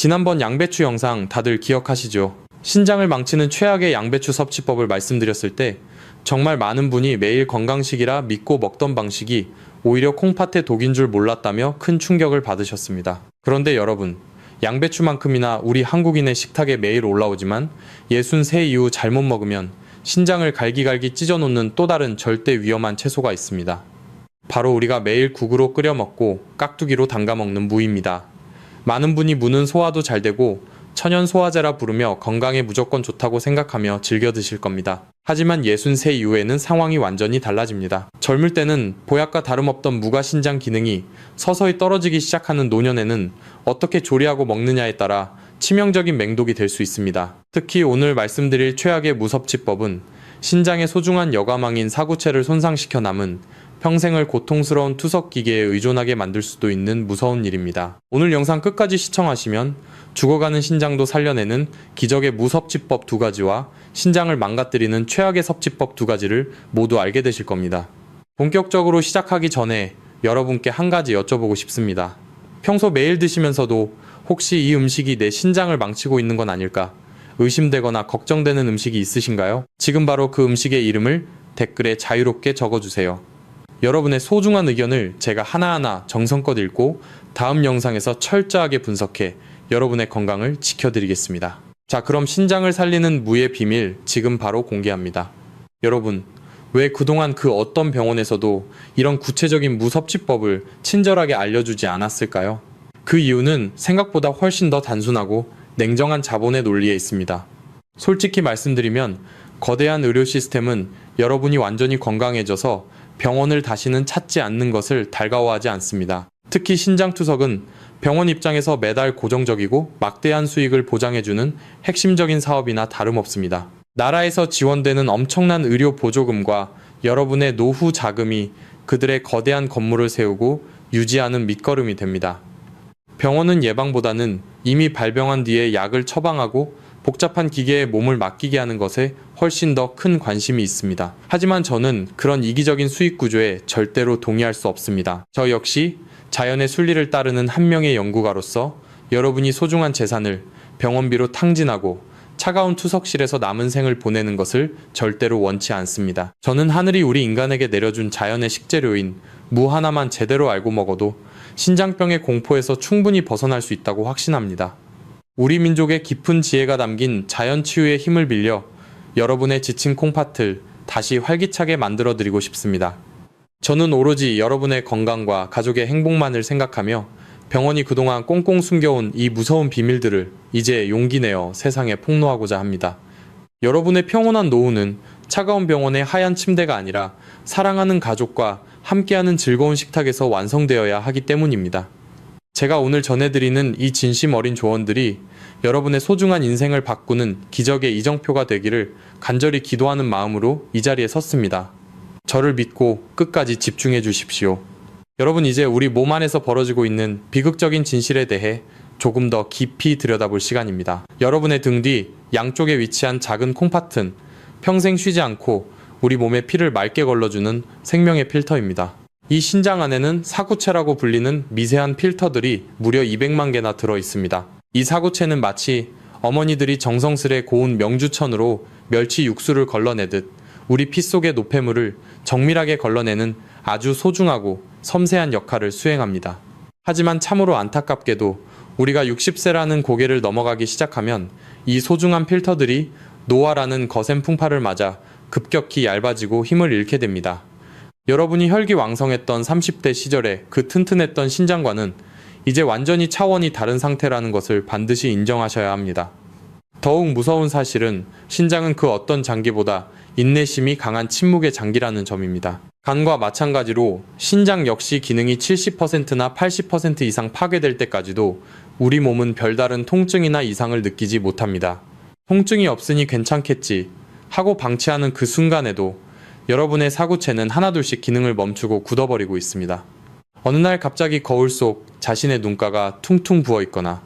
지난번 양배추 영상 다들 기억하시죠? 신장을 망치는 최악의 양배추 섭취법을 말씀드렸을 때 정말 많은 분이 매일 건강식이라 믿고 먹던 방식이 오히려 콩팥의 독인 줄 몰랐다며 큰 충격을 받으셨습니다. 그런데 여러분, 양배추만큼이나 우리 한국인의 식탁에 매일 올라오지만 63 이후 잘못 먹으면 신장을 갈기갈기 찢어놓는 또 다른 절대 위험한 채소가 있습니다. 바로 우리가 매일 국으로 끓여 먹고 깍두기로 담가 먹는 무입니다. 많은 분이 무는 소화도 잘 되고 천연 소화제라 부르며 건강에 무조건 좋다고 생각하며 즐겨 드실 겁니다. 하지만 63 이후에는 상황이 완전히 달라집니다. 젊을 때는 보약과 다름없던 무가 신장 기능이 서서히 떨어지기 시작하는 노년에는 어떻게 조리하고 먹느냐에 따라 치명적인 맹독이 될 수 있습니다. 특히 오늘 말씀드릴 최악의 무섭치법은 신장의 소중한 여과망인 사구체를 손상시켜 남은 평생을 고통스러운 투석기계에 의존하게 만들 수도 있는 무서운 일입니다. 오늘 영상 끝까지 시청하시면 죽어가는 신장도 살려내는 기적의 무섭치법 2가지와 신장을 망가뜨리는 최악의 섭취법 2가지를 모두 알게 되실 겁니다. 본격적으로 시작하기 전에 여러분께 한 가지 여쭤보고 싶습니다. 평소 매일 드시면서도 혹시 이 음식이 내 신장을 망치고 있는 건 아닐까 의심되거나 걱정되는 음식이 있으신가요? 지금 바로 그 음식의 이름을 댓글에 자유롭게 적어주세요. 여러분의 소중한 의견을 제가 하나하나 정성껏 읽고 다음 영상에서 철저하게 분석해 여러분의 건강을 지켜드리겠습니다. 자, 그럼 신장을 살리는 무의 비밀 지금 바로 공개합니다. 여러분, 왜 그동안 그 어떤 병원에서도 이런 구체적인 무섭취법을 친절하게 알려주지 않았을까요? 그 이유는 생각보다 훨씬 더 단순하고 냉정한 자본의 논리에 있습니다. 솔직히 말씀드리면 거대한 의료 시스템은 여러분이 완전히 건강해져서 병원을 다시는 찾지 않는 것을 달가워하지 않습니다. 특히 신장투석은 병원 입장에서 매달 고정적이고 막대한 수익을 보장해주는 핵심적인 사업이나 다름없습니다. 나라에서 지원되는 엄청난 의료 보조금과 여러분의 노후 자금이 그들의 거대한 건물을 세우고 유지하는 밑거름이 됩니다. 병원은 예방보다는 이미 발병한 뒤에 약을 처방하고 복잡한 기계에 몸을 맡기게 하는 것에 훨씬 더 큰 관심이 있습니다. 하지만 저는 그런 이기적인 수익 구조에 절대로 동의할 수 없습니다. 저 역시 자연의 순리를 따르는 한 명의 연구가로서 여러분이 소중한 재산을 병원비로 탕진하고 차가운 투석실에서 남은 생을 보내는 것을 절대로 원치 않습니다. 저는 하늘이 우리 인간에게 내려준 자연의 식재료인 무 하나만 제대로 알고 먹어도 신장병의 공포에서 충분히 벗어날 수 있다고 확신합니다. 우리 민족의 깊은 지혜가 담긴 자연치유의 힘을 빌려 여러분의 지친 콩팥을 다시 활기차게 만들어드리고 싶습니다. 저는 오로지 여러분의 건강과 가족의 행복만을 생각하며 병원이 그동안 꽁꽁 숨겨온 이 무서운 비밀들을 이제 용기 내어 세상에 폭로하고자 합니다. 여러분의 평온한 노후는 차가운 병원의 하얀 침대가 아니라 사랑하는 가족과 함께하는 즐거운 식탁에서 완성되어야 하기 때문입니다. 제가 오늘 전해드리는 이 진심 어린 조언들이 여러분의 소중한 인생을 바꾸는 기적의 이정표가 되기를 간절히 기도하는 마음으로 이 자리에 섰습니다. 저를 믿고 끝까지 집중해 주십시오. 여러분, 이제 우리 몸 안에서 벌어지고 있는 비극적인 진실에 대해 조금 더 깊이 들여다볼 시간입니다. 여러분의 등 뒤 양쪽에 위치한 작은 콩팥은 평생 쉬지 않고 우리 몸의 피를 맑게 걸러주는 생명의 필터입니다. 이 신장 안에는 사구체라고 불리는 미세한 필터들이 무려 200만 개나 들어 있습니다. 이 사구체는 마치 어머니들이 정성스레 고운 명주천으로 멸치 육수를 걸러내듯 우리 피 속의 노폐물을 정밀하게 걸러내는 아주 소중하고 섬세한 역할을 수행합니다. 하지만 참으로 안타깝게도 우리가 60세라는 고개를 넘어가기 시작하면 이 소중한 필터들이 노화라는 거센 풍파를 맞아 급격히 얇아지고 힘을 잃게 됩니다. 여러분이 혈기왕성했던 30대 시절에 그 튼튼했던 신장과는 이제 완전히 차원이 다른 상태라는 것을 반드시 인정하셔야 합니다. 더욱 무서운 사실은 신장은 그 어떤 장기보다 인내심이 강한 침묵의 장기라는 점입니다. 간과 마찬가지로 신장 역시 기능이 70%나 80% 이상 파괴될 때까지도 우리 몸은 별다른 통증이나 이상을 느끼지 못합니다. 통증이 없으니 괜찮겠지 하고 방치하는 그 순간에도 여러분의 사구체는 하나둘씩 기능을 멈추고 굳어버리고 있습니다. 어느 날 갑자기 거울 속 자신의 눈가가 퉁퉁 부어있거나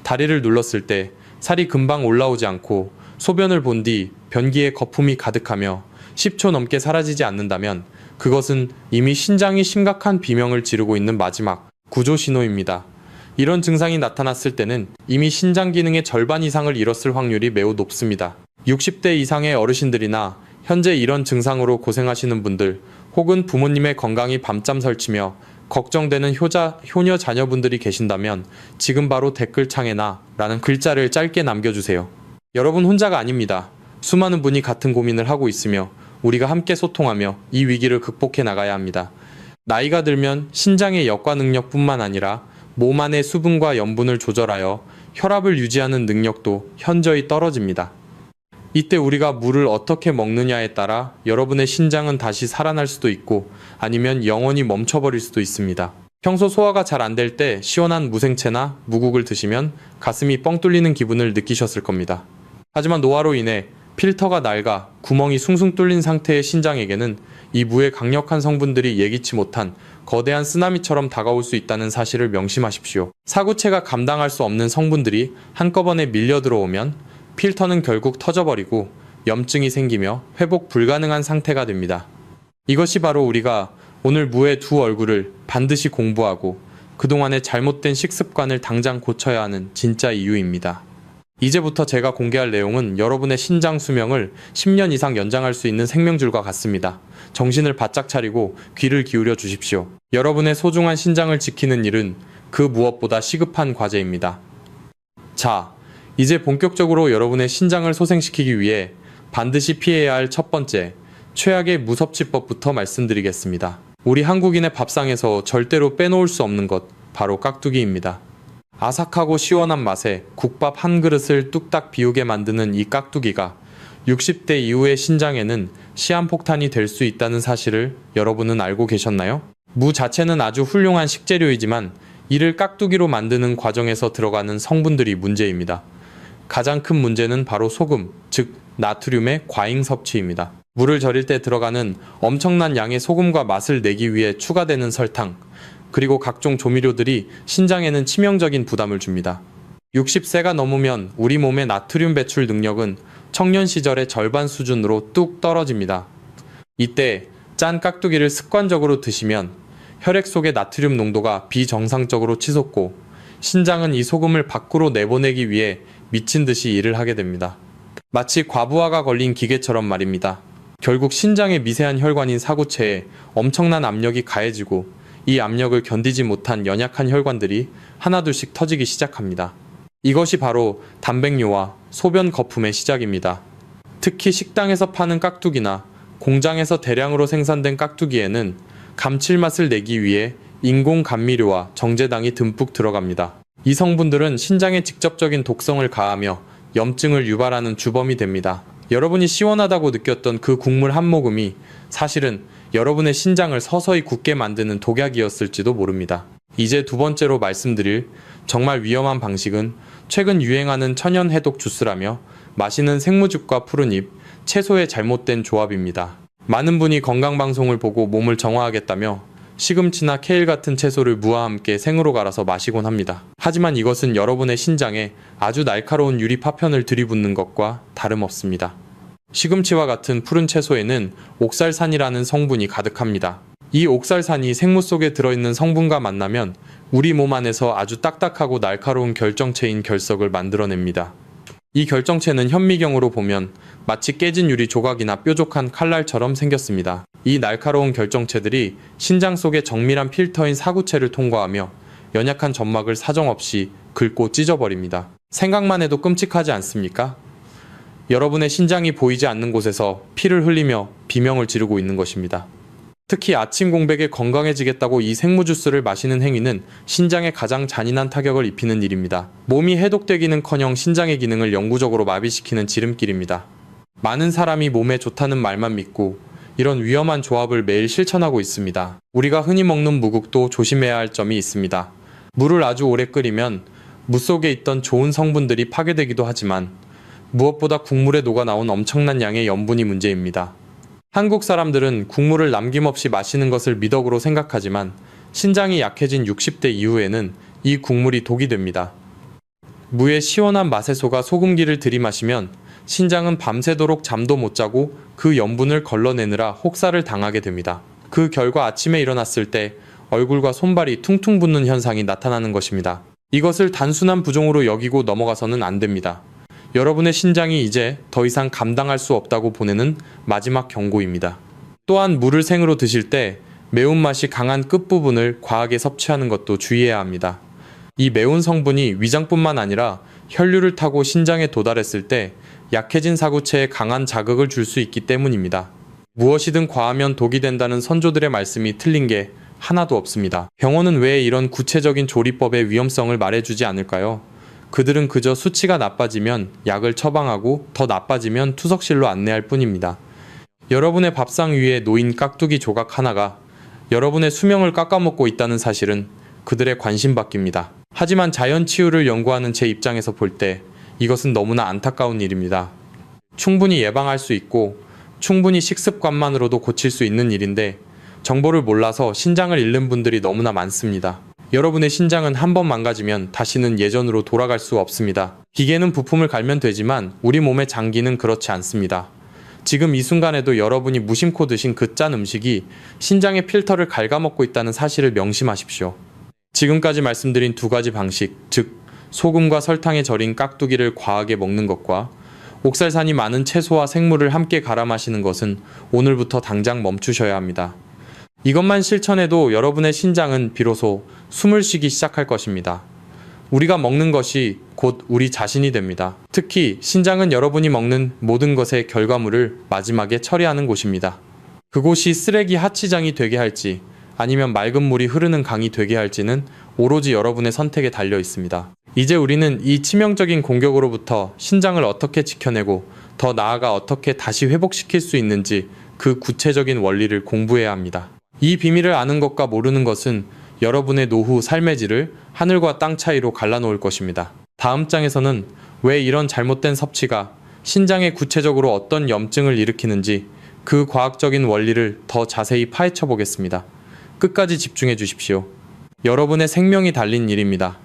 다리를 눌렀을 때 살이 금방 올라오지 않고 소변을 본 뒤 변기에 거품이 가득하며 10초 넘게 사라지지 않는다면 그것은 이미 신장이 심각한 비명을 지르고 있는 마지막 구조 신호입니다. 이런 증상이 나타났을 때는 이미 신장 기능의 절반 이상을 잃었을 확률이 매우 높습니다. 60대 이상의 어르신들이나 현재 이런 증상으로 고생하시는 분들, 혹은 부모님의 건강이 밤잠 설치며 걱정되는 효녀 자녀분들이 계신다면 지금 바로 댓글창에나 라는 글자를 짧게 남겨주세요. 여러분 혼자가 아닙니다. 수많은 분이 같은 고민을 하고 있으며 우리가 함께 소통하며 이 위기를 극복해 나가야 합니다. 나이가 들면 신장의 역과 능력뿐만 아니라 몸 안의 수분과 염분을 조절하여 혈압을 유지하는 능력도 현저히 떨어집니다. 이때 우리가 물을 어떻게 먹느냐에 따라 여러분의 신장은 다시 살아날 수도 있고 아니면 영원히 멈춰버릴 수도 있습니다. 평소 소화가 잘 안 될 때 시원한 무생채나 무국을 드시면 가슴이 뻥 뚫리는 기분을 느끼셨을 겁니다. 하지만 노화로 인해 필터가 낡아 구멍이 숭숭 뚫린 상태의 신장에게는 이 무의 강력한 성분들이 예기치 못한 거대한 쓰나미처럼 다가올 수 있다는 사실을 명심하십시오. 사구체가 감당할 수 없는 성분들이 한꺼번에 밀려 들어오면 필터는 결국 터져버리고 염증이 생기며 회복 불가능한 상태가 됩니다. 이것이 바로 우리가 오늘 무의 두 얼굴을 반드시 공부하고 그동안의 잘못된 식습관을 당장 고쳐야 하는 진짜 이유입니다. 이제부터 제가 공개할 내용은 여러분의 신장 수명을 10년 이상 연장할 수 있는 생명줄과 같습니다. 정신을 바짝 차리고 귀를 기울여 주십시오. 여러분의 소중한 신장을 지키는 일은 그 무엇보다 시급한 과제입니다. 자, 이제 본격적으로 여러분의 신장을 소생시키기 위해 반드시 피해야 할 첫 번째, 최악의 무섭지법부터 말씀드리겠습니다. 우리 한국인의 밥상에서 절대로 빼놓을 수 없는 것, 바로 깍두기입니다. 아삭하고 시원한 맛에 국밥 한 그릇을 뚝딱 비우게 만드는 이 깍두기가 60대 이후의 신장에는 시한폭탄이 될 수 있다는 사실을 여러분은 알고 계셨나요? 무 자체는 아주 훌륭한 식재료이지만 이를 깍두기로 만드는 과정에서 들어가는 성분들이 문제입니다. 가장 큰 문제는 바로 소금, 즉 나트륨의 과잉 섭취입니다. 물을 절일 때 들어가는 엄청난 양의 소금과 맛을 내기 위해 추가되는 설탕, 그리고 각종 조미료들이 신장에는 치명적인 부담을 줍니다. 60세가 넘으면 우리 몸의 나트륨 배출 능력은 청년 시절의 절반 수준으로 뚝 떨어집니다. 이때 짠 깍두기를 습관적으로 드시면 혈액 속의 나트륨 농도가 비정상적으로 치솟고 신장은 이 소금을 밖으로 내보내기 위해 미친 듯이 일을 하게 됩니다. 마치 과부하가 걸린 기계처럼 말입니다. 결국 신장의 미세한 혈관인 사구체에 엄청난 압력이 가해지고 이 압력을 견디지 못한 연약한 혈관들이 하나둘씩 터지기 시작합니다. 이것이 바로 단백뇨와 소변 거품의 시작입니다. 특히 식당에서 파는 깍두기나 공장에서 대량으로 생산된 깍두기에는 감칠맛을 내기 위해 인공 감미료와 정제당이 듬뿍 들어갑니다. 이 성분들은 신장에 직접적인 독성을 가하며 염증을 유발하는 주범이 됩니다. 여러분이 시원하다고 느꼈던 그 국물 한 모금이 사실은 여러분의 신장을 서서히 굳게 만드는 독약이었을지도 모릅니다. 이제 두 번째로 말씀드릴 정말 위험한 방식은 최근 유행하는 천연 해독 주스라며 마시는 생무즙과 푸른잎, 채소의 잘못된 조합입니다. 많은 분이 건강방송을 보고 몸을 정화하겠다며 시금치나 케일 같은 채소를 무와 함께 생으로 갈아서 마시곤 합니다. 하지만 이것은 여러분의 신장에 아주 날카로운 유리 파편을 들이붓는 것과 다름없습니다. 시금치와 같은 푸른 채소에는 옥살산이라는 성분이 가득합니다. 이 옥살산이 생무 속에 들어있는 성분과 만나면 우리 몸 안에서 아주 딱딱하고 날카로운 결정체인 결석을 만들어냅니다. 이 결정체는 현미경으로 보면 마치 깨진 유리 조각이나 뾰족한 칼날처럼 생겼습니다. 이 날카로운 결정체들이 신장 속의 정밀한 필터인 사구체를 통과하며 연약한 점막을 사정없이 긁고 찢어버립니다. 생각만 해도 끔찍하지 않습니까? 여러분의 신장이 보이지 않는 곳에서 피를 흘리며 비명을 지르고 있는 것입니다. 특히 아침 공백에 건강해지겠다고 이 생무주스를 마시는 행위는 신장에 가장 잔인한 타격을 입히는 일입니다. 몸이 해독되기는커녕 신장의 기능을 영구적으로 마비시키는 지름길입니다. 많은 사람이 몸에 좋다는 말만 믿고 이런 위험한 조합을 매일 실천하고 있습니다. 우리가 흔히 먹는 무국도 조심해야 할 점이 있습니다. 물을 아주 오래 끓이면 무 속에 있던 좋은 성분들이 파괴되기도 하지만 무엇보다 국물에 녹아나온 엄청난 양의 염분이 문제입니다. 한국 사람들은 국물을 남김없이 마시는 것을 미덕으로 생각하지만 신장이 약해진 60대 이후에는 이 국물이 독이 됩니다. 무의 시원한 맛에 속아 소금기를 들이마시면 신장은 밤새도록 잠도 못 자고 그 염분을 걸러내느라 혹사를 당하게 됩니다. 그 결과 아침에 일어났을 때 얼굴과 손발이 퉁퉁 붓는 현상이 나타나는 것입니다. 이것을 단순한 부종으로 여기고 넘어가서는 안 됩니다. 여러분의 신장이 이제 더 이상 감당할 수 없다고 보내는 마지막 경고입니다. 또한 물을 생으로 드실 때 매운맛이 강한 끝부분을 과하게 섭취하는 것도 주의해야 합니다. 이 매운 성분이 위장뿐만 아니라 혈류를 타고 신장에 도달했을 때 약해진 사구체에 강한 자극을 줄 수 있기 때문입니다. 무엇이든 과하면 독이 된다는 선조들의 말씀이 틀린 게 하나도 없습니다. 병원은 왜 이런 구체적인 조리법의 위험성을 말해주지 않을까요? 그들은 그저 수치가 나빠지면 약을 처방하고 더 나빠지면 투석실로 안내할 뿐입니다. 여러분의 밥상 위에 놓인 깍두기 조각 하나가 여러분의 수명을 깎아먹고 있다는 사실은 그들의 관심 밖입니다. 하지만 자연치유를 연구하는 제 입장에서 볼 때 이것은 너무나 안타까운 일입니다. 충분히 예방할 수 있고 충분히 식습관만으로도 고칠 수 있는 일인데 정보를 몰라서 신장을 잃는 분들이 너무나 많습니다. 여러분의 신장은 한번 망가지면 다시는 예전으로 돌아갈 수 없습니다. 기계는 부품을 갈면 되지만 우리 몸의 장기는 그렇지 않습니다. 지금 이 순간에도 여러분이 무심코 드신 그 짠 음식이 신장의 필터를 갉아먹고 있다는 사실을 명심하십시오. 지금까지 말씀드린 두 가지 방식, 즉 소금과 설탕에 절인 깍두기를 과하게 먹는 것과 옥살산이 많은 채소와 생물을 함께 갈아 마시는 것은 오늘부터 당장 멈추셔야 합니다. 이것만 실천해도 여러분의 신장은 비로소 숨을 쉬기 시작할 것입니다. 우리가 먹는 것이 곧 우리 자신이 됩니다. 특히 신장은 여러분이 먹는 모든 것의 결과물을 마지막에 처리하는 곳입니다. 그곳이 쓰레기 하치장이 되게 할지 아니면 맑은 물이 흐르는 강이 되게 할지는 오로지 여러분의 선택에 달려 있습니다. 이제 우리는 이 치명적인 공격으로부터 신장을 어떻게 지켜내고 더 나아가 어떻게 다시 회복시킬 수 있는지 그 구체적인 원리를 공부해야 합니다. 이 비밀을 아는 것과 모르는 것은 여러분의 노후 삶의 질을 하늘과 땅 차이로 갈라놓을 것입니다. 다음 장에서는 왜 이런 잘못된 섭취가 신장에 구체적으로 어떤 염증을 일으키는지 그 과학적인 원리를 더 자세히 파헤쳐 보겠습니다. 끝까지 집중해 주십시오. 여러분의 생명이 달린 일입니다.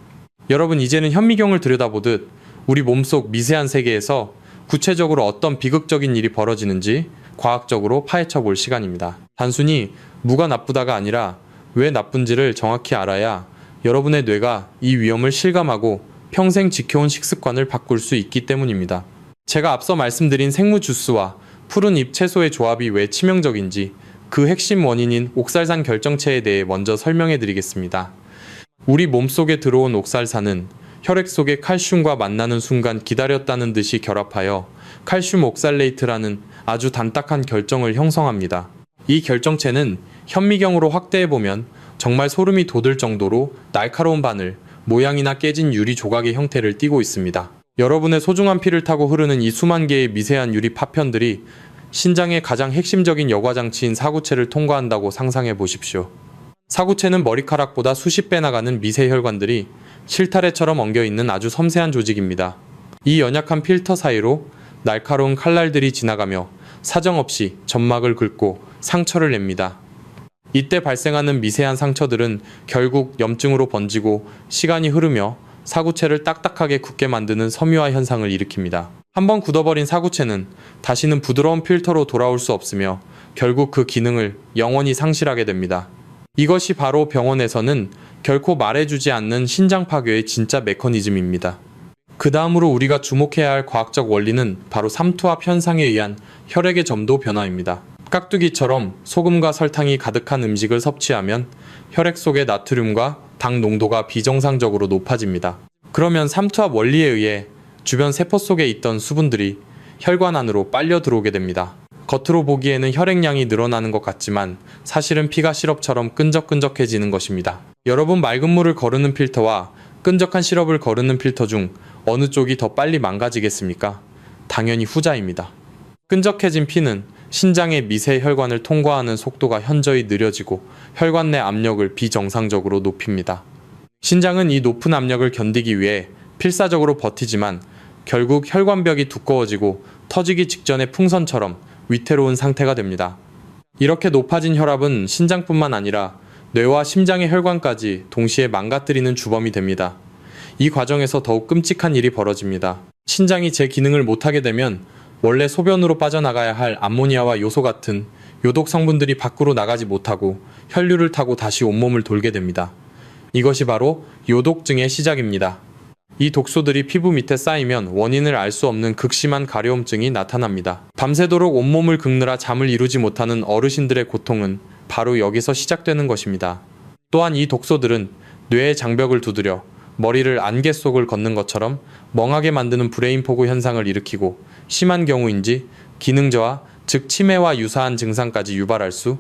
여러분, 이제는 현미경을 들여다보듯 우리 몸속 미세한 세계에서 구체적으로 어떤 비극적인 일이 벌어지는지 과학적으로 파헤쳐 볼 시간입니다. 단순히 무가 나쁘다가 아니라 왜 나쁜지를 정확히 알아야 여러분의 뇌가 이 위험을 실감하고 평생 지켜온 식습관을 바꿀 수 있기 때문입니다. 제가 앞서 말씀드린 생무 주스와 푸른 잎 채소의 조합이 왜 치명적인지 그 핵심 원인인 옥살산 결정체에 대해 먼저 설명해 드리겠습니다. 우리 몸속에 들어온 옥살산은 혈액 속의 칼슘과 만나는 순간 기다렸다는 듯이 결합하여 칼슘 옥살레이트라는 아주 단딱한 결정을 형성합니다. 이 결정체는 현미경으로 확대해보면 정말 소름이 돋을 정도로 날카로운 바늘, 모양이나 깨진 유리 조각의 형태를 띠고 있습니다. 여러분의 소중한 피를 타고 흐르는 이 수만 개의 미세한 유리 파편들이 신장의 가장 핵심적인 여과장치인 사구체를 통과한다고 상상해 보십시오. 사구체는 머리카락보다 수십 배 나가는 미세 혈관들이 실타래처럼 엉겨있는 아주 섬세한 조직입니다. 이 연약한 필터 사이로 날카로운 칼날들이 지나가며 사정없이 점막을 긁고 상처를 냅니다. 이때 발생하는 미세한 상처들은 결국 염증으로 번지고 시간이 흐르며 사구체를 딱딱하게 굳게 만드는 섬유화 현상을 일으킵니다. 한번 굳어버린 사구체는 다시는 부드러운 필터로 돌아올 수 없으며 결국 그 기능을 영원히 상실하게 됩니다. 이것이 바로 병원에서는 결코 말해주지 않는 신장 파괴의 진짜 메커니즘입니다. 그 다음으로 우리가 주목해야 할 과학적 원리는 바로 삼투압 현상에 의한 혈액의 점도 변화입니다. 깍두기처럼 소금과 설탕이 가득한 음식을 섭취하면 혈액 속의 나트륨과 당 농도가 비정상적으로 높아집니다. 그러면 삼투압 원리에 의해 주변 세포 속에 있던 수분들이 혈관 안으로 빨려 들어오게 됩니다. 겉으로 보기에는 혈액량이 늘어나는 것 같지만 사실은 피가 시럽처럼 끈적끈적해지는 것입니다. 여러분, 맑은 물을 거르는 필터와 끈적한 시럽을 거르는 필터 중 어느 쪽이 더 빨리 망가지겠습니까? 당연히 후자입니다. 끈적해진 피는 신장의 미세 혈관을 통과하는 속도가 현저히 느려지고 혈관 내 압력을 비정상적으로 높입니다. 신장은 이 높은 압력을 견디기 위해 필사적으로 버티지만 결국 혈관벽이 두꺼워지고 터지기 직전의 풍선처럼 위태로운 상태가 됩니다. 이렇게 높아진 혈압은 신장뿐만 아니라 뇌와 심장의 혈관까지 동시에 망가뜨리는 주범이 됩니다. 이 과정에서 더욱 끔찍한 일이 벌어집니다. 신장이 제 기능을 못하게 되면 원래 소변으로 빠져나가야 할 암모니아와 요소 같은 요독 성분들이 밖으로 나가지 못하고 혈류를 타고 다시 온몸을 돌게 됩니다. 이것이 바로 요독증의 시작입니다. 이 독소들이 피부 밑에 쌓이면 원인을 알 수 없는 극심한 가려움증이 나타납니다. 밤새도록 온몸을 긁느라 잠을 이루지 못하는 어르신들의 고통은 바로 여기서 시작되는 것입니다. 또한 이 독소들은 뇌의 장벽을 두드려 머리를 안개 속을 걷는 것처럼 멍하게 만드는 브레인 포그 현상을 일으키고 심한 경우인지 기능 저하, 즉 치매와 유사한 증상까지 유발할 수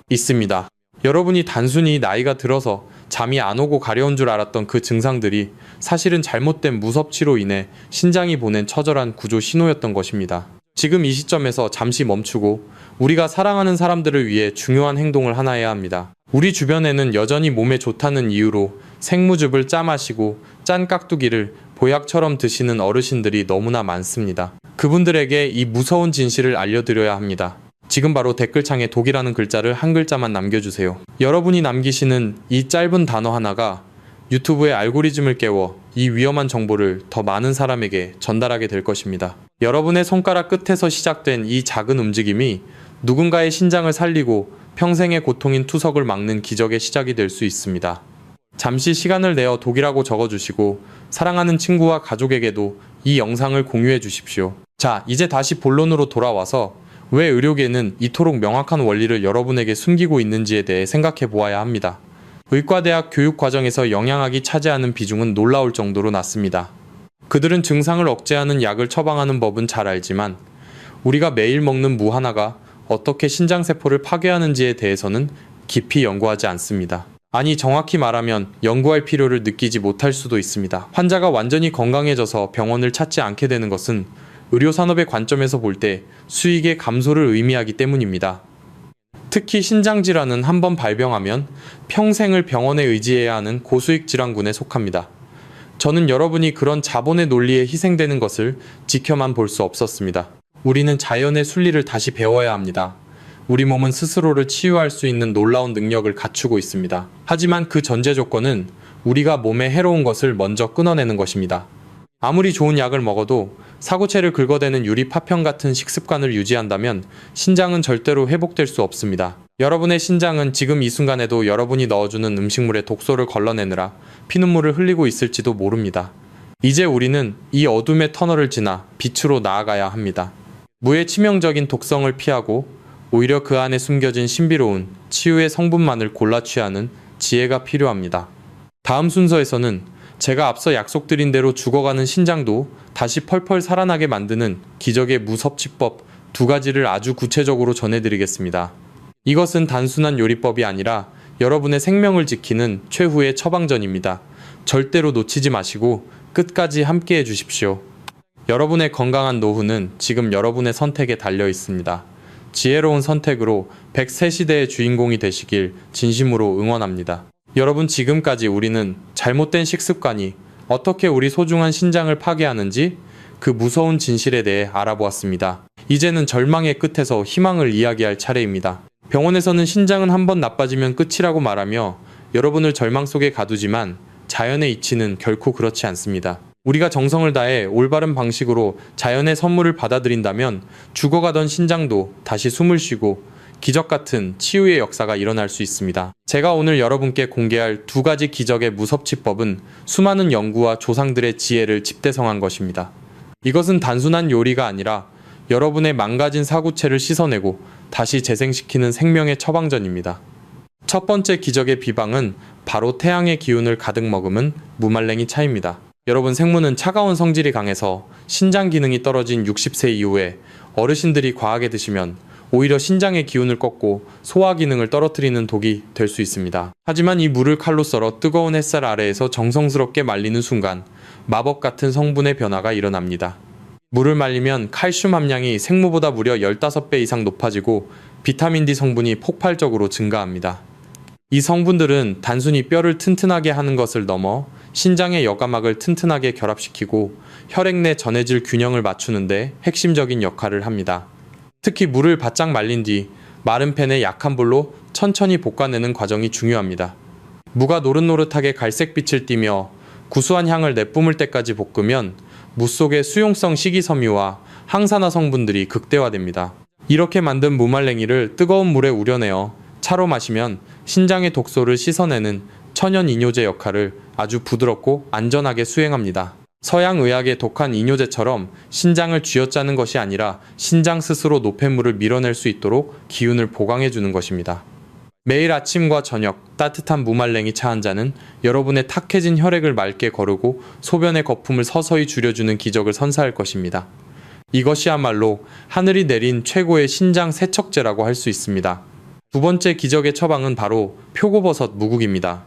있습니다. 여러분이 단순히 나이가 들어서 잠이 안 오고 가려운 줄 알았던 그 증상들이 사실은 잘못된 무섭치로 인해 신장이 보낸 처절한 구조 신호였던 것입니다. 지금 이 시점에서 잠시 멈추고 우리가 사랑하는 사람들을 위해 중요한 행동을 하나 해야 합니다. 우리 주변에는 여전히 몸에 좋다는 이유로 생무즙을 짜 마시고 짠 깍두기를 보약처럼 드시는 어르신들이 너무나 많습니다. 그분들에게 이 무서운 진실을 알려드려야 합니다. 지금 바로 댓글창에 독이라는 글자를 한 글자만 남겨주세요. 여러분이 남기시는 이 짧은 단어 하나가 유튜브의 알고리즘을 깨워 이 위험한 정보를 더 많은 사람에게 전달하게 될 것입니다. 여러분의 손가락 끝에서 시작된 이 작은 움직임이 누군가의 신장을 살리고 평생의 고통인 투석을 막는 기적의 시작이 될 수 있습니다. 잠시 시간을 내어 독이라고 적어주시고 사랑하는 친구와 가족에게도 이 영상을 공유해 주십시오. 자, 이제 다시 본론으로 돌아와서 왜 의료계는 이토록 명확한 원리를 여러분에게 숨기고 있는지에 대해 생각해 보아야 합니다. 의과대학 교육과정에서 영양학이 차지하는 비중은 놀라울 정도로 낮습니다. 그들은 증상을 억제하는 약을 처방하는 법은 잘 알지만 우리가 매일 먹는 무 하나가 어떻게 신장세포를 파괴하는지에 대해서는 깊이 연구하지 않습니다. 아니, 정확히 말하면 연구할 필요를 느끼지 못할 수도 있습니다. 환자가 완전히 건강해져서 병원을 찾지 않게 되는 것은 의료산업의 관점에서 볼 때 수익의 감소를 의미하기 때문입니다. 특히 신장질환은 한번 발병하면 평생을 병원에 의지해야 하는 고수익 질환군에 속합니다. 저는 여러분이 그런 자본의 논리에 희생되는 것을 지켜만 볼 수 없었습니다. 우리는 자연의 순리를 다시 배워야 합니다. 우리 몸은 스스로를 치유할 수 있는 놀라운 능력을 갖추고 있습니다. 하지만 그 전제 조건은 우리가 몸에 해로운 것을 먼저 끊어내는 것입니다. 아무리 좋은 약을 먹어도 사고체를 긁어대는 유리 파편 같은 식습관을 유지한다면 신장은 절대로 회복될 수 없습니다. 여러분의 신장은 지금 이 순간에도 여러분이 넣어주는 음식물에 독소를 걸러내느라 피눈물을 흘리고 있을지도 모릅니다. 이제 우리는 이 어둠의 터널을 지나 빛으로 나아가야 합니다. 무의 치명적인 독성을 피하고 오히려 그 안에 숨겨진 신비로운 치유의 성분만을 골라 취하는 지혜가 필요합니다. 다음 순서에서는 제가 앞서 약속드린 대로 죽어가는 신장도 다시 펄펄 살아나게 만드는 기적의 무섭치법 2가지를 아주 구체적으로 전해드리겠습니다. 이것은 단순한 요리법이 아니라 여러분의 생명을 지키는 최후의 처방전입니다. 절대로 놓치지 마시고 끝까지 함께해 주십시오. 여러분의 건강한 노후는 지금 여러분의 선택에 달려 있습니다. 지혜로운 선택으로 100세 시대의 주인공이 되시길 진심으로 응원합니다. 여러분, 지금까지 우리는 잘못된 식습관이 어떻게 우리 소중한 신장을 파괴하는지 그 무서운 진실에 대해 알아보았습니다. 이제는 절망의 끝에서 희망을 이야기할 차례입니다. 병원에서는 신장은 한번 나빠지면 끝이라고 말하며 여러분을 절망 속에 가두지만 자연의 이치는 결코 그렇지 않습니다. 우리가 정성을 다해 올바른 방식으로 자연의 선물을 받아들인다면 죽어가던 신장도 다시 숨을 쉬고 기적 같은 치유의 역사가 일어날 수 있습니다. 제가 오늘 여러분께 공개할 2가지 기적의 무섭치법은 수많은 연구와 조상들의 지혜를 집대성한 것입니다. 이것은 단순한 요리가 아니라 여러분의 망가진 사구체를 씻어내고 다시 재생시키는 생명의 처방전입니다. 첫 번째 기적의 비방은 바로 태양의 기운을 가득 머금은 무말랭이 차입니다. 여러분, 생무는 차가운 성질이 강해서 신장 기능이 떨어진 60세 이후에 어르신들이 과하게 드시면 오히려 신장의 기운을 꺾고 소화 기능을 떨어뜨리는 독이 될 수 있습니다. 하지만 이 물을 칼로 썰어 뜨거운 햇살 아래에서 정성스럽게 말리는 순간 마법 같은 성분의 변화가 일어납니다. 물을 말리면 칼슘 함량이 생무보다 무려 15배 이상 높아지고 비타민 D 성분이 폭발적으로 증가합니다. 이 성분들은 단순히 뼈를 튼튼하게 하는 것을 넘어 신장의 여과막을 튼튼하게 결합시키고 혈액 내 전해질 균형을 맞추는데 핵심적인 역할을 합니다. 특히 물을 바짝 말린 뒤 마른 팬에 약한 불로 천천히 볶아내는 과정이 중요합니다. 무가 노릇노릇하게 갈색빛을 띠며 구수한 향을 내뿜을 때까지 볶으면 무 속의 수용성 식이섬유와 항산화 성분들이 극대화됩니다. 이렇게 만든 무말랭이를 뜨거운 물에 우려내어 차로 마시면 신장의 독소를 씻어내는 천연 이뇨제 역할을 아주 부드럽고 안전하게 수행합니다. 서양 의학의 독한 이뇨제처럼 신장을 쥐어짜는 것이 아니라 신장 스스로 노폐물을 밀어낼 수 있도록 기운을 보강해주는 것입니다. 매일 아침과 저녁 따뜻한 무말랭이 차 한 잔은 여러분의 탁해진 혈액을 맑게 거르고 소변의 거품을 서서히 줄여주는 기적을 선사할 것입니다. 이것이야말로 하늘이 내린 최고의 신장 세척제라고 할 수 있습니다. 두 번째 기적의 처방은 바로 표고버섯 무국입니다.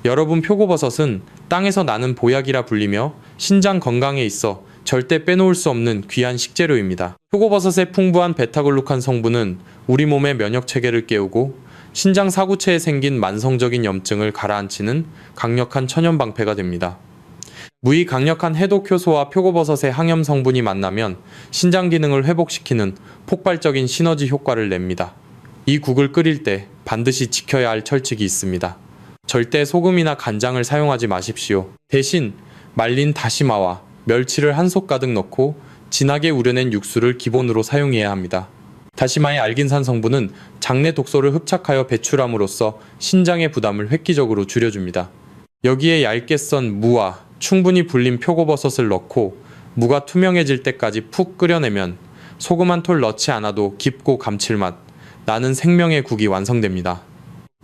여러분, 표고버섯은 땅에서 나는 보약이라 불리며 신장 건강에 있어 절대 빼놓을 수 없는 귀한 식재료입니다. 표고버섯의 풍부한 베타글루칸 성분은 우리 몸의 면역 체계를 깨우고 신장 사구체에 생긴 만성적인 염증을 가라앉히는 강력한 천연 방패가 됩니다. 무이 강력한 해독 효소와 표고버섯의 항염 성분이 만나면 신장 기능을 회복시키는 폭발적인 시너지 효과를 냅니다. 이 국을 끓일 때 반드시 지켜야 할 철칙이 있습니다. 절대 소금이나 간장을 사용하지 마십시오. 대신 말린 다시마와 멸치를 한 솥 가득 넣고 진하게 우려낸 육수를 기본으로 사용해야 합니다. 다시마의 알긴산 성분은 장내 독소를 흡착하여 배출함으로써 신장의 부담을 획기적으로 줄여줍니다. 여기에 얇게 썬 무와 충분히 불린 표고버섯을 넣고 무가 투명해질 때까지 푹 끓여내면 소금 한 톨 넣지 않아도 깊고 감칠맛 나는 생명의 국이 완성됩니다.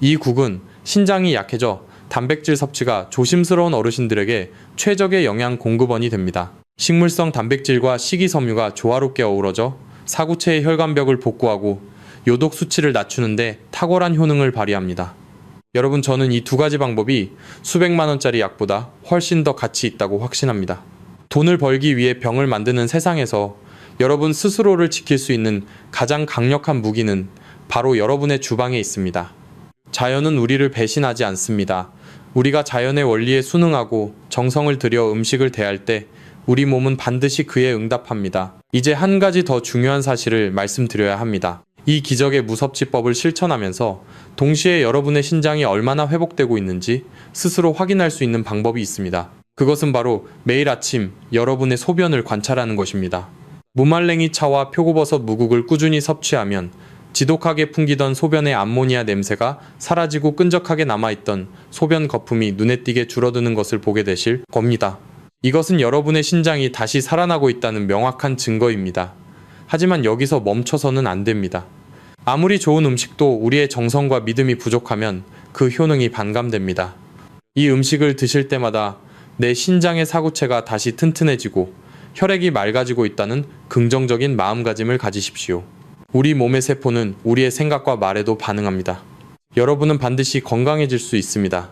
이 국은 신장이 약해져 단백질 섭취가 조심스러운 어르신들에게 최적의 영양 공급원이 됩니다. 식물성 단백질과 식이섬유가 조화롭게 어우러져 사구체의 혈관벽을 복구하고 요독 수치를 낮추는데 탁월한 효능을 발휘합니다. 여러분, 저는 이 두 가지 방법이 수백만 원짜리 약보다 훨씬 더 가치 있다고 확신합니다. 돈을 벌기 위해 병을 만드는 세상에서 여러분 스스로를 지킬 수 있는 가장 강력한 무기는 바로 여러분의 주방에 있습니다. 자연은 우리를 배신하지 않습니다. 우리가 자연의 원리에 순응하고 정성을 들여 음식을 대할 때 우리 몸은 반드시 그에 응답합니다. 이제 한 가지 더 중요한 사실을 말씀드려야 합니다. 이 기적의 무섭지법을 실천하면서 동시에 여러분의 신장이 얼마나 회복되고 있는지 스스로 확인할 수 있는 방법이 있습니다. 그것은 바로 매일 아침 여러분의 소변을 관찰하는 것입니다. 무말랭이 차와 표고버섯 무국을 꾸준히 섭취하면 지독하게 풍기던 소변의 암모니아 냄새가 사라지고 끈적하게 남아있던 소변 거품이 눈에 띄게 줄어드는 것을 보게 되실 겁니다. 이것은 여러분의 신장이 다시 살아나고 있다는 명확한 증거입니다. 하지만 여기서 멈춰서는 안 됩니다. 아무리 좋은 음식도 우리의 정성과 믿음이 부족하면 그 효능이 반감됩니다. 이 음식을 드실 때마다 내 신장의 사구체가 다시 튼튼해지고 혈액이 맑아지고 있다는 긍정적인 마음가짐을 가지십시오. 우리 몸의 세포는 우리의 생각과 말에도 반응합니다. 여러분은 반드시 건강해질 수 있습니다.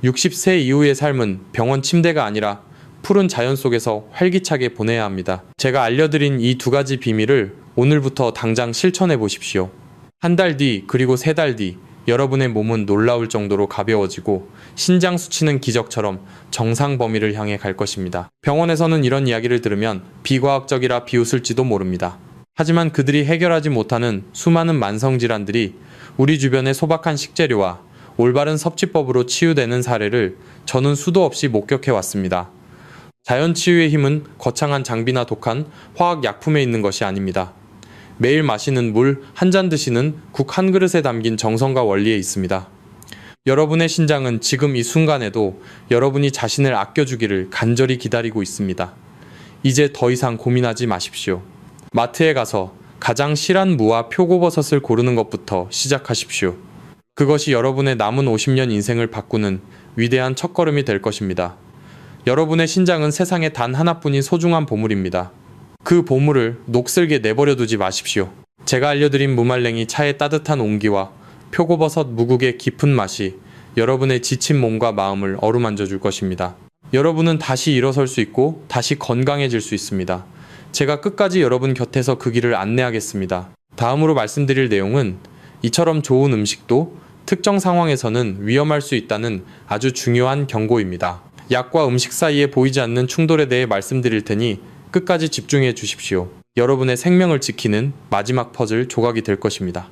60세 이후의 삶은 병원 침대가 아니라 푸른 자연 속에서 활기차게 보내야 합니다. 제가 알려드린 이 두 가지 비밀을 오늘부터 당장 실천해 보십시오. 한 달 뒤, 그리고 3달 뒤, 여러분의 몸은 놀라울 정도로 가벼워지고 신장 수치는 기적처럼 정상 범위를 향해 갈 것입니다. 병원에서는 이런 이야기를 들으면 비과학적이라 비웃을지도 모릅니다. 하지만 그들이 해결하지 못하는 수많은 만성질환들이 우리 주변의 소박한 식재료와 올바른 섭취법으로 치유되는 사례를 저는 수도 없이 목격해 왔습니다. 자연치유의 힘은 거창한 장비나 독한 화학약품에 있는 것이 아닙니다. 매일 마시는 물 한 잔 드시는 국 한 그릇에 담긴 정성과 원리에 있습니다. 여러분의 신장은 지금 이 순간에도 여러분이 자신을 아껴주기를 간절히 기다리고 있습니다. 이제 더 이상 고민하지 마십시오. 마트에 가서 가장 실한 무와 표고버섯을 고르는 것부터 시작하십시오. 그것이 여러분의 남은 50년 인생을 바꾸는 위대한 첫걸음이 될 것입니다. 여러분의 신장은 세상에 단 하나뿐인 소중한 보물입니다. 그 보물을 녹슬게 내버려 두지 마십시오. 제가 알려드린 무말랭이 차의 따뜻한 온기와 표고버섯 무국의 깊은 맛이 여러분의 지친 몸과 마음을 어루만져 줄 것입니다. 여러분은 다시 일어설 수 있고 다시 건강해질 수 있습니다. 제가 끝까지 여러분 곁에서 그 길을 안내하겠습니다. 다음으로 말씀드릴 내용은 이처럼 좋은 음식도 특정 상황에서는 위험할 수 있다는 아주 중요한 경고입니다. 약과 음식 사이에 보이지 않는 충돌에 대해 말씀드릴 테니 끝까지 집중해 주십시오. 여러분의 생명을 지키는 마지막 퍼즐 조각이 될 것입니다.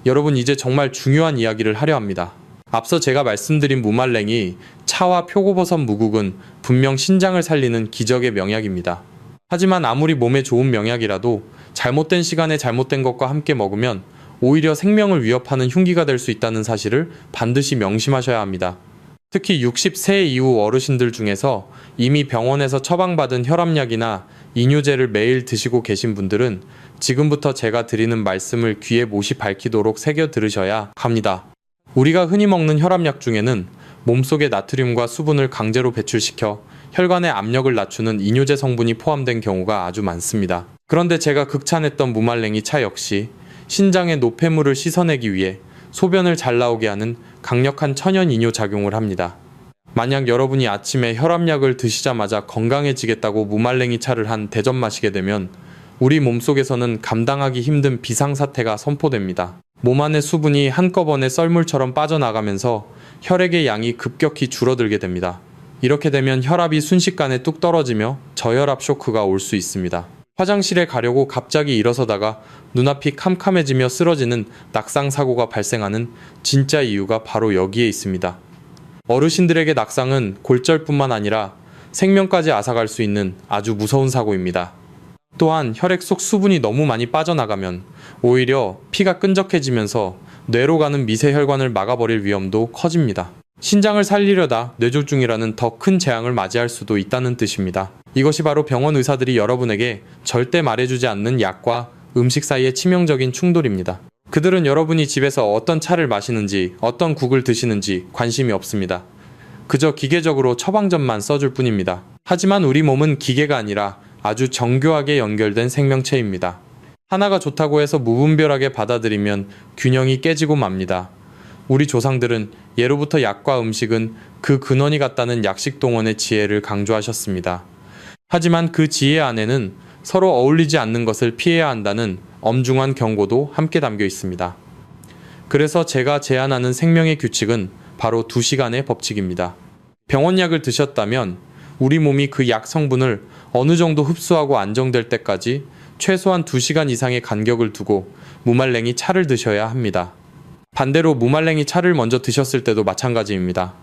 여러분, 이제 정말 중요한 이야기를 하려 합니다. 앞서 제가 말씀드린 무말랭이, 차와 표고버섯 무국은 분명 신장을 살리는 기적의 명약입니다. 하지만 아무리 몸에 좋은 명약이라도 잘못된 시간에 잘못된 것과 함께 먹으면 오히려 생명을 위협하는 흉기가 될 수 있다는 사실을 반드시 명심하셔야 합니다. 특히 60세 이후 어르신들 중에서 이미 병원에서 처방받은 혈압약이나 이뇨제를 매일 드시고 계신 분들은 지금부터 제가 드리는 말씀을 귀에 못이 박히도록 새겨 들으셔야 합니다. 우리가 흔히 먹는 혈압약 중에는 몸속의 나트륨과 수분을 강제로 배출시켜 혈관의 압력을 낮추는 이뇨제 성분이 포함된 경우가 아주 많습니다. 그런데 제가 극찬했던 무말랭이 차 역시 신장의 노폐물을 씻어내기 위해 소변을 잘 나오게 하는 강력한 천연 이뇨 작용을 합니다. 만약 여러분이 아침에 혈압약을 드시자마자 건강해지겠다고 무말랭이 차를 한 대접 마시게 되면 우리 몸속에서는 감당하기 힘든 비상사태가 선포됩니다. 몸 안의 수분이 한꺼번에 썰물처럼 빠져나가면서 혈액의 양이 급격히 줄어들게 됩니다. 이렇게 되면 혈압이 순식간에 뚝 떨어지며 저혈압 쇼크가 올 수 있습니다. 화장실에 가려고 갑자기 일어서다가 눈앞이 캄캄해지며 쓰러지는 낙상 사고가 발생하는 진짜 이유가 바로 여기에 있습니다. 어르신들에게 낙상은 골절뿐만 아니라 생명까지 앗아갈 수 있는 아주 무서운 사고입니다. 또한 혈액 속 수분이 너무 많이 빠져나가면 오히려 피가 끈적해지면서 뇌로 가는 미세혈관을 막아버릴 위험도 커집니다. 신장을 살리려다 뇌졸중이라는 더 큰 재앙을 맞이할 수도 있다는 뜻입니다. 이것이 바로 병원 의사들이 여러분에게 절대 말해주지 않는 약과 음식 사이의 치명적인 충돌입니다. 그들은 여러분이 집에서 어떤 차를 마시는지, 어떤 국을 드시는지 관심이 없습니다. 그저 기계적으로 처방전만 써줄 뿐입니다. 하지만 우리 몸은 기계가 아니라 아주 정교하게 연결된 생명체입니다. 하나가 좋다고 해서 무분별하게 받아들이면 균형이 깨지고 맙니다. 우리 조상들은 예로부터 약과 음식은 그 근원이 같다는 약식동원의 지혜를 강조하셨습니다. 하지만 그 지혜 안에는 서로 어울리지 않는 것을 피해야 한다는 엄중한 경고도 함께 담겨 있습니다. 그래서 제가 제안하는 생명의 규칙은 바로 2시간의 법칙입니다. 병원약을 드셨다면 우리 몸이 그 약 성분을 어느 정도 흡수하고 안정될 때까지 최소한 2시간 이상의 간격을 두고 무말랭이 차를 드셔야 합니다. 반대로 무말랭이 차를 먼저 드셨을 때도 마찬가지입니다.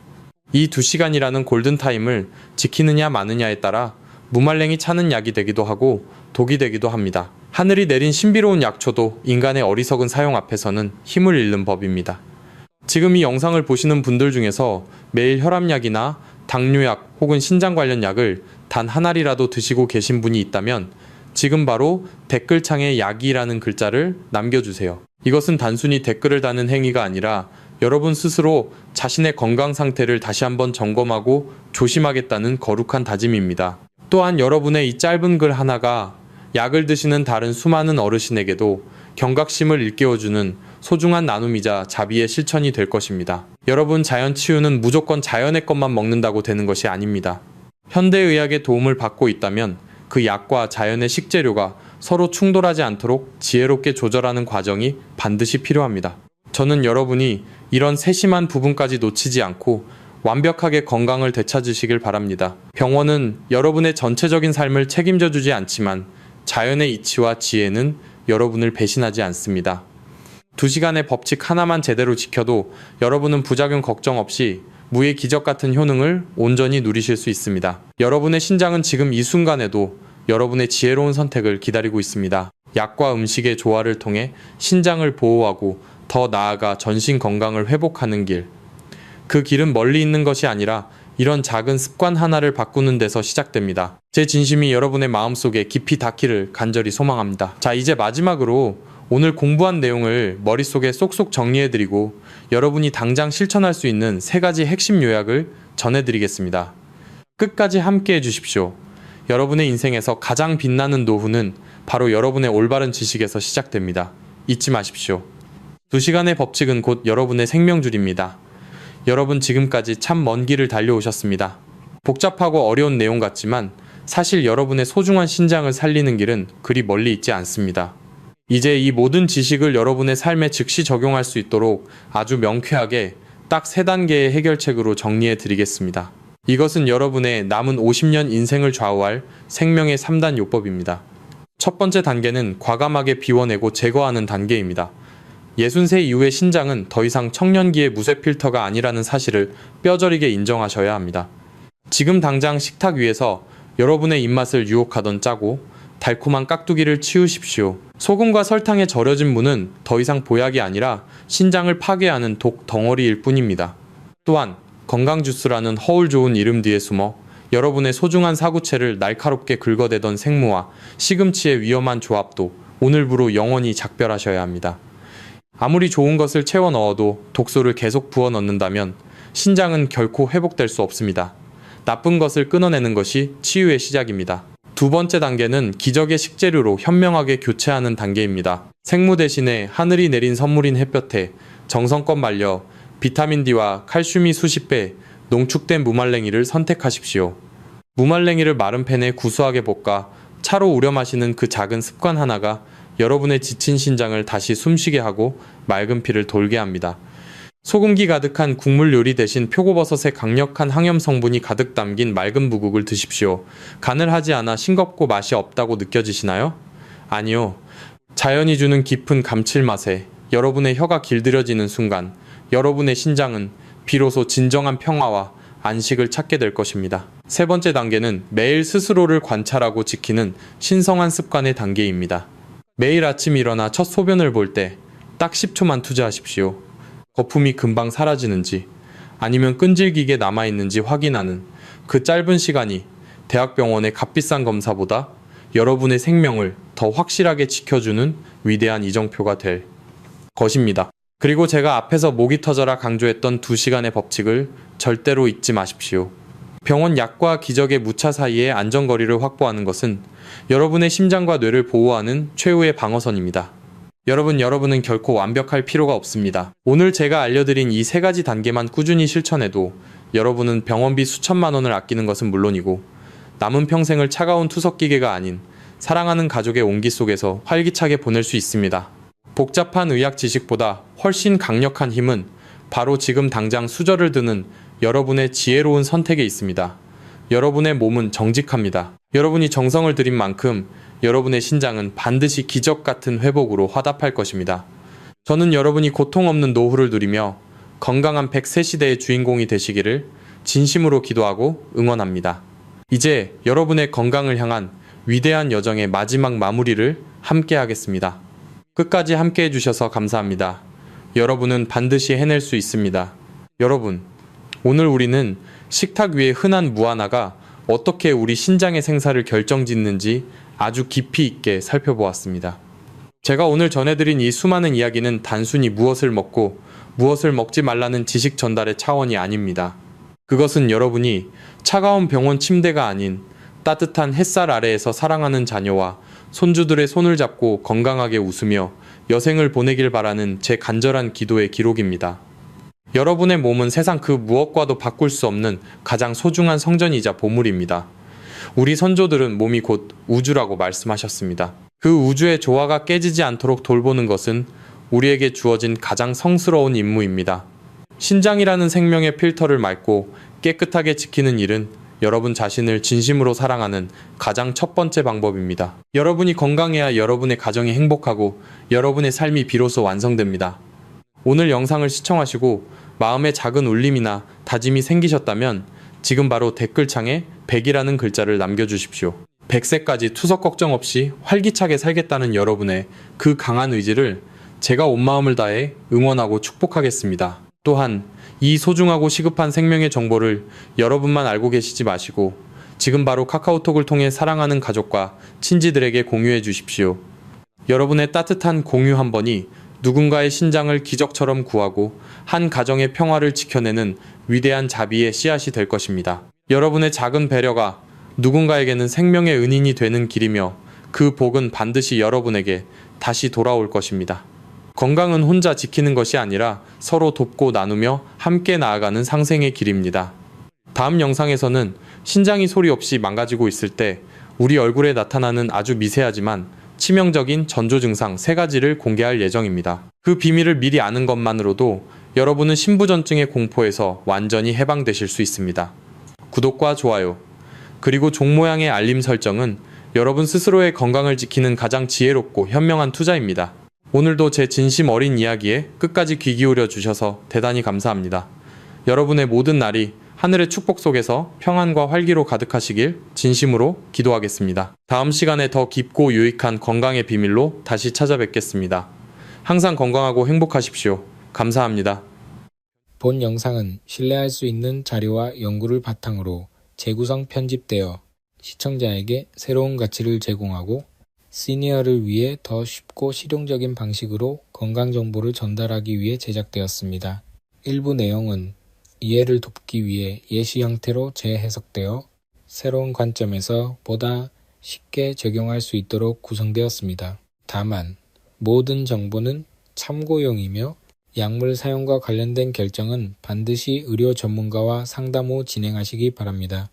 이 2시간이라는 골든타임을 지키느냐 마느냐에 따라 무말랭이 차는 약이 되기도 하고 독이 되기도 합니다. 하늘이 내린 신비로운 약초도 인간의 어리석은 사용 앞에서는 힘을 잃는 법입니다. 지금 이 영상을 보시는 분들 중에서 매일 혈압약이나 당뇨약 혹은 신장 관련 약을 단 한 알이라도 드시고 계신 분이 있다면 지금 바로 댓글창에 약이라는 글자를 남겨주세요. 이것은 단순히 댓글을 다는 행위가 아니라 여러분 스스로 자신의 건강 상태를 다시 한번 점검하고 조심하겠다는 거룩한 다짐입니다. 또한 여러분의 이 짧은 글 하나가 약을 드시는 다른 수많은 어르신에게도 경각심을 일깨워주는 소중한 나눔이자 자비의 실천이 될 것입니다. 여러분, 자연 치유는 무조건 자연의 것만 먹는다고 되는 것이 아닙니다. 현대의학의 도움을 받고 있다면 그 약과 자연의 식재료가 서로 충돌하지 않도록 지혜롭게 조절하는 과정이 반드시 필요합니다. 저는 여러분이 이런 세심한 부분까지 놓치지 않고 완벽하게 건강을 되찾으시길 바랍니다. 병원은 여러분의 전체적인 삶을 책임져 주지 않지만 자연의 이치와 지혜는 여러분을 배신하지 않습니다. 2시간의 법칙 하나만 제대로 지켜도 여러분은 부작용 걱정 없이 무의 기적 같은 효능을 온전히 누리실 수 있습니다. 여러분의 신장은 지금 이 순간에도 여러분의 지혜로운 선택을 기다리고 있습니다. 약과 음식의 조화를 통해 신장을 보호하고 더 나아가 전신 건강을 회복하는 길. 그 길은 멀리 있는 것이 아니라 이런 작은 습관 하나를 바꾸는 데서 시작됩니다. 제 진심이 여러분의 마음속에 깊이 닿기를 간절히 소망합니다. 자, 이제 마지막으로 오늘 공부한 내용을 머릿속에 쏙쏙 정리해드리고 여러분이 당장 실천할 수 있는 3가지 핵심 요약을 전해드리겠습니다. 끝까지 함께 해주십시오. 여러분의 인생에서 가장 빛나는 노후는 바로 여러분의 올바른 지식에서 시작됩니다. 잊지 마십시오. 2시간의 법칙은 곧 여러분의 생명줄입니다. 여러분, 지금까지 참 먼 길을 달려오셨습니다. 복잡하고 어려운 내용 같지만 사실 여러분의 소중한 신장을 살리는 길은 그리 멀리 있지 않습니다. 이제 이 모든 지식을 여러분의 삶에 즉시 적용할 수 있도록 아주 명쾌하게 딱 3단계의 해결책으로 정리해 드리겠습니다. 이것은 여러분의 남은 50년 인생을 좌우할 생명의 3단 요법입니다. 첫 번째 단계는 과감하게 비워내고 제거하는 단계입니다. 60세 이후의 신장은 더 이상 청년기의 무쇠 필터가 아니라는 사실을 뼈저리게 인정하셔야 합니다. 지금 당장 식탁 위에서 여러분의 입맛을 유혹하던 짜고 달콤한 깍두기를 치우십시오. 소금과 설탕에 절여진 무는 더 이상 보약이 아니라 신장을 파괴하는 독 덩어리일 뿐입니다. 또한 건강주스라는 허울 좋은 이름 뒤에 숨어 여러분의 소중한 사구체를 날카롭게 긁어대던 생무와 시금치의 위험한 조합도 오늘부로 영원히 작별하셔야 합니다. 아무리 좋은 것을 채워 넣어도 독소를 계속 부어 넣는다면 신장은 결코 회복될 수 없습니다. 나쁜 것을 끊어내는 것이 치유의 시작입니다. 두 번째 단계는 기적의 식재료로 현명하게 교체하는 단계입니다. 생무 대신에 하늘이 내린 선물인 햇볕에 정성껏 말려 비타민 D와 칼슘이 수십 배 농축된 무말랭이를 선택하십시오. 무말랭이를 마른 팬에 구수하게 볶아 차로 우려 마시는 그 작은 습관 하나가 여러분의 지친 신장을 다시 숨쉬게 하고 맑은 피를 돌게 합니다. 소금기 가득한 국물 요리 대신 표고버섯의 강력한 항염 성분이 가득 담긴 맑은 무국을 드십시오. 간을 하지 않아 싱겁고 맛이 없다고 느껴지시나요? 아니요. 자연이 주는 깊은 감칠맛에 여러분의 혀가 길들여지는 순간 여러분의 신장은 비로소 진정한 평화와 안식을 찾게 될 것입니다. 세 번째 단계는 매일 스스로를 관찰하고 지키는 신성한 습관의 단계입니다. 매일 아침 일어나 첫 소변을 볼 때 딱 10초만 투자하십시오. 거품이 금방 사라지는지 아니면 끈질기게 남아있는지 확인하는 그 짧은 시간이 대학병원의 값비싼 검사보다 여러분의 생명을 더 확실하게 지켜주는 위대한 이정표가 될 것입니다. 그리고 제가 앞에서 목이 터져라 강조했던 2시간의 법칙을 절대로 잊지 마십시오. 병원 약과 기적의 무차 사이의 안전거리를 확보하는 것은 여러분의 심장과 뇌를 보호하는 최후의 방어선입니다. 여러분은 결코 완벽할 필요가 없습니다. 오늘 제가 알려드린 이 3가지 단계만 꾸준히 실천해도 여러분은 병원비 수천만 원을 아끼는 것은 물론이고 남은 평생을 차가운 투석기계가 아닌 사랑하는 가족의 온기 속에서 활기차게 보낼 수 있습니다. 복잡한 의학 지식보다 훨씬 강력한 힘은 바로 지금 당장 수저를 드는 여러분의 지혜로운 선택에 있습니다. 여러분의 몸은 정직합니다. 여러분이 정성을 들인 만큼 여러분의 신장은 반드시 기적 같은 회복으로 화답할 것입니다. 저는 여러분이 고통 없는 노후를 누리며 건강한 100세 시대의 주인공이 되시기를 진심으로 기도하고 응원합니다. 이제 여러분의 건강을 향한 위대한 여정의 마지막 마무리를 함께 하겠습니다. 끝까지 함께 해주셔서 감사합니다. 여러분은 반드시 해낼 수 있습니다. 여러분, 오늘 우리는 식탁 위의 흔한 무 하나가 어떻게 우리 신장의 생사를 결정짓는지 아주 깊이 있게 살펴보았습니다. 제가 오늘 전해드린 이 수많은 이야기는 단순히 무엇을 먹고 무엇을 먹지 말라는 지식 전달의 차원이 아닙니다. 그것은 여러분이 차가운 병원 침대가 아닌 따뜻한 햇살 아래에서 사랑하는 자녀와 손주들의 손을 잡고 건강하게 웃으며 여생을 보내길 바라는 제 간절한 기도의 기록입니다. 여러분의 몸은 세상 그 무엇과도 바꿀 수 없는 가장 소중한 성전이자 보물입니다. 우리 선조들은 몸이 곧 우주라고 말씀하셨습니다. 그 우주의 조화가 깨지지 않도록 돌보는 것은 우리에게 주어진 가장 성스러운 임무입니다. 신장이라는 생명의 필터를 맑고 깨끗하게 지키는 일은 여러분 자신을 진심으로 사랑하는 가장 첫 번째 방법입니다. 여러분이 건강해야 여러분의 가정이 행복하고 여러분의 삶이 비로소 완성됩니다. 오늘 영상을 시청하시고 마음에 작은 울림이나 다짐이 생기셨다면 지금 바로 댓글창에 100이라는 글자를 남겨주십시오. 100세까지 투석 걱정 없이 활기차게 살겠다는 여러분의 그 강한 의지를 제가 온 마음을 다해 응원하고 축복하겠습니다. 또한 이 소중하고 시급한 생명의 정보를 여러분만 알고 계시지 마시고 지금 바로 카카오톡을 통해 사랑하는 가족과 친지들에게 공유해 주십시오. 여러분의 따뜻한 공유 한 번이 누군가의 신장을 기적처럼 구하고 한 가정의 평화를 지켜내는 위대한 자비의 씨앗이 될 것입니다. 여러분의 작은 배려가 누군가에게는 생명의 은인이 되는 길이며 그 복은 반드시 여러분에게 다시 돌아올 것입니다. 건강은 혼자 지키는 것이 아니라 서로 돕고 나누며 함께 나아가는 상생의 길입니다. 다음 영상에서는 신장이 소리 없이 망가지고 있을 때 우리 얼굴에 나타나는 아주 미세하지만 치명적인 전조 증상 3가지를 공개할 예정입니다. 그 비밀을 미리 아는 것만으로도 여러분은 신부전증의 공포에서 완전히 해방되실 수 있습니다. 구독과 좋아요, 그리고 종 모양의 알림 설정은 여러분 스스로의 건강을 지키는 가장 지혜롭고 현명한 투자입니다. 오늘도 제 진심 어린 이야기에 끝까지 귀 기울여 주셔서 대단히 감사합니다. 여러분의 모든 날이 하늘의 축복 속에서 평안과 활기로 가득하시길 진심으로 기도하겠습니다. 다음 시간에 더 깊고 유익한 건강의 비밀로 다시 찾아뵙겠습니다. 항상 건강하고 행복하십시오. 감사합니다. 본 영상은 신뢰할 수 있는 자료와 연구를 바탕으로 재구성 편집되어 시청자에게 새로운 가치를 제공하고 시니어를 위해 더 쉽고 실용적인 방식으로 건강 정보를 전달하기 위해 제작되었습니다. 일부 내용은 이해를 돕기 위해 예시 형태로 재해석되어 새로운 관점에서 보다 쉽게 적용할 수 있도록 구성되었습니다. 다만 모든 정보는 참고용이며 약물 사용과 관련된 결정은 반드시 의료 전문가와 상담 후 진행하시기 바랍니다.